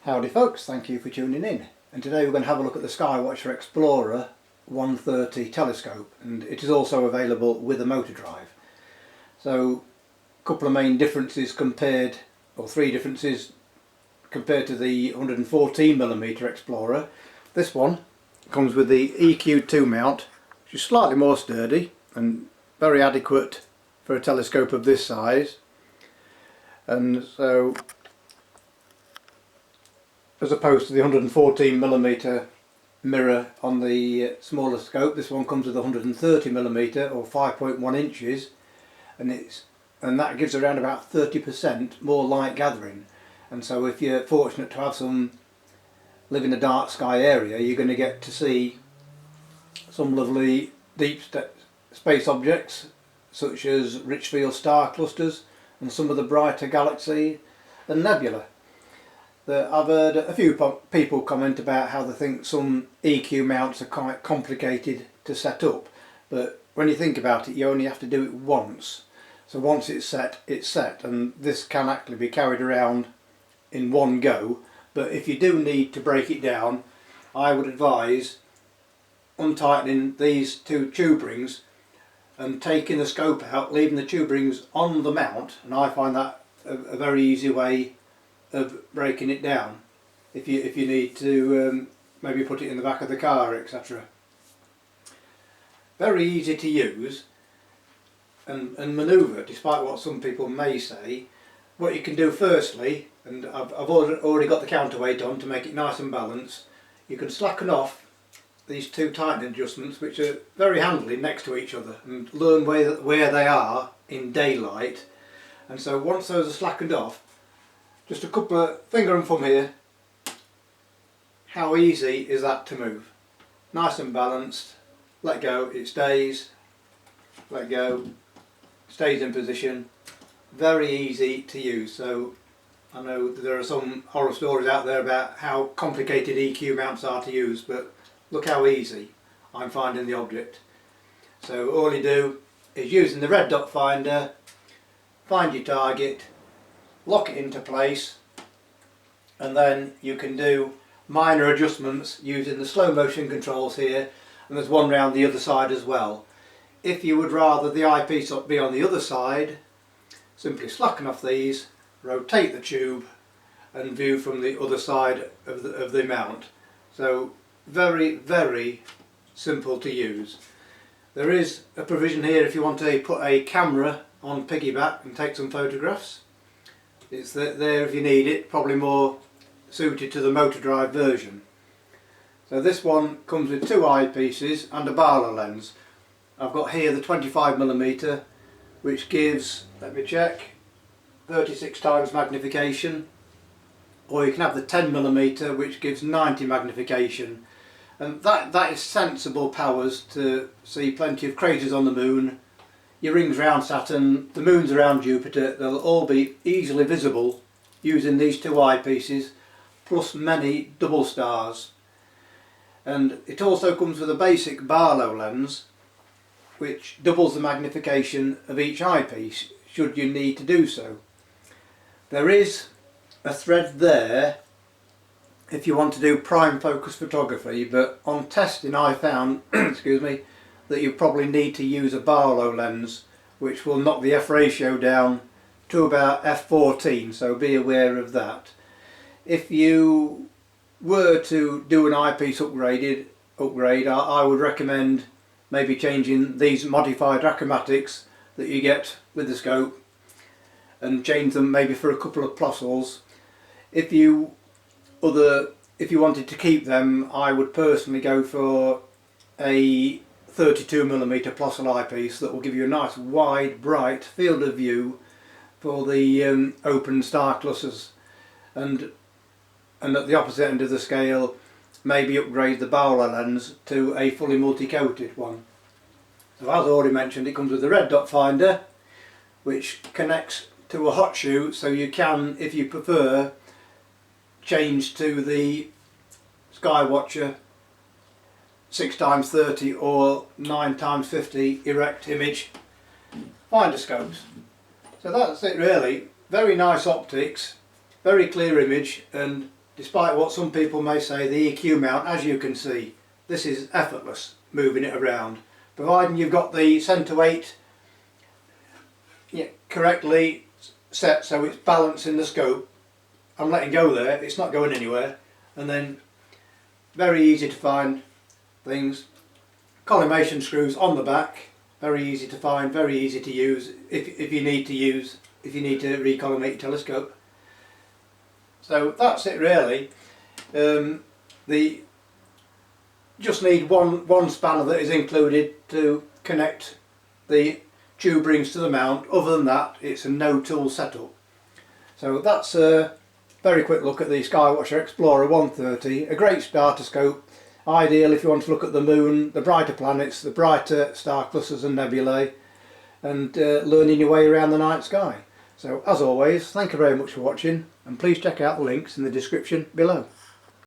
Howdy folks, thank you for tuning in, and today we're going to have a look at the Skywatcher Explorer 130 telescope, and it is also available with a motor drive. So a couple of main differences three differences compared to the 114mm Explorer. This one comes with the EQ2 mount, which is slightly more sturdy and very adequate for a telescope of this size. And so, as opposed to the 114mm mirror on the smaller scope, this one comes with 130mm or 5.1 inches, and that gives around about 30% more light gathering. And so if you're fortunate to live in a dark sky area, you're going to get to see some lovely deep space objects such as rich field star clusters and some of the brighter galaxy and nebula. I've heard a few people comment about how they think some EQ mounts are quite complicated to set up, but when you think about it, you only have to do it once. So once it's set, and this can actually be carried around in one go. But if you do need to break it down, I would advise untightening these two tube rings and taking the scope out, leaving the tube rings on the mount, and I find that a very easy way of breaking it down if you need to maybe put it in the back of the car, etc. Very easy to use and manoeuvre, despite what some people may say. What you can do firstly, and I've already got the counterweight on to make it nice and balanced, you can slacken off these two tightening adjustments, which are very handy next to each other, and learn where they are in daylight. And so once those are slackened off, just a couple of finger and thumb here, how easy is that to move? Nice and balanced, let go, it stays, let go, stays in position. Very easy to use. So I know there are some horror stories out there about how complicated EQ mounts are to use, but look how easy I'm finding the object. So all you do is, using the red dot finder, find your target, lock it into place, and then you can do minor adjustments using the slow motion controls here, and there's one round the other side as well. If you would rather the eyepiece be on the other side, simply slacken off these, rotate the tube and view from the other side of the mount. So very, very simple to use. There is a provision here if you want to put a camera on piggyback and take some photographs. It's there if you need it, probably more suited to the motor drive version. So this one comes with two eyepieces and a Barlow lens. I've got here the 25mm, which gives, let me check, 36 times magnification, or you can have the 10mm, which gives 90 magnification, and that is sensible powers to see plenty of craters on the moon, your rings around Saturn, the moons around Jupiter. They'll all be easily visible using these two eyepieces, plus many double stars. And it also comes with a basic Barlow lens, which doubles the magnification of each eyepiece should you need to do so. There is a thread there if you want to do prime focus photography, but on testing I found excuse me, that you probably need to use a Barlow lens, which will knock the f ratio down to about f14, so be aware of that. If you were to do an eyepiece upgrade, I would recommend maybe changing these modified achromatics that you get with the scope and change them maybe for a couple of plossels. If you wanted to keep them, I would personally go for a 32mm plossel eyepiece that will give you a nice wide bright field of view for the open star clusters, and at the opposite end of the scale maybe upgrade the Barlow lens to a fully multi-coated one. So as already mentioned, it comes with the red dot finder, which connects to a hot shoe, so you can, if you prefer, change to the Skywatcher 6x30 or 9x50 erect image finder scopes. So that's it really. Very nice optics, very clear image, and despite what some people may say, the EQ mount, as you can see, this is effortless moving it around, providing you've got the centre weight correctly set so it's balancing the scope. I'm letting go there, it's not going anywhere. And then very easy to find things, collimation screws on the back, very easy to find, very easy to use if you need to recollimate your telescope. So that's it really. Just need one spanner that is included to connect the tube rings to the mount. Other than that, it's a no tool setup. So that's a very quick look at the Skywatcher Explorer 130, a great starter scope, ideal if you want to look at the moon, the brighter planets, the brighter star clusters and nebulae, and learning your way around the night sky. So as always, thank you very much for watching, and please check out the links in the description below.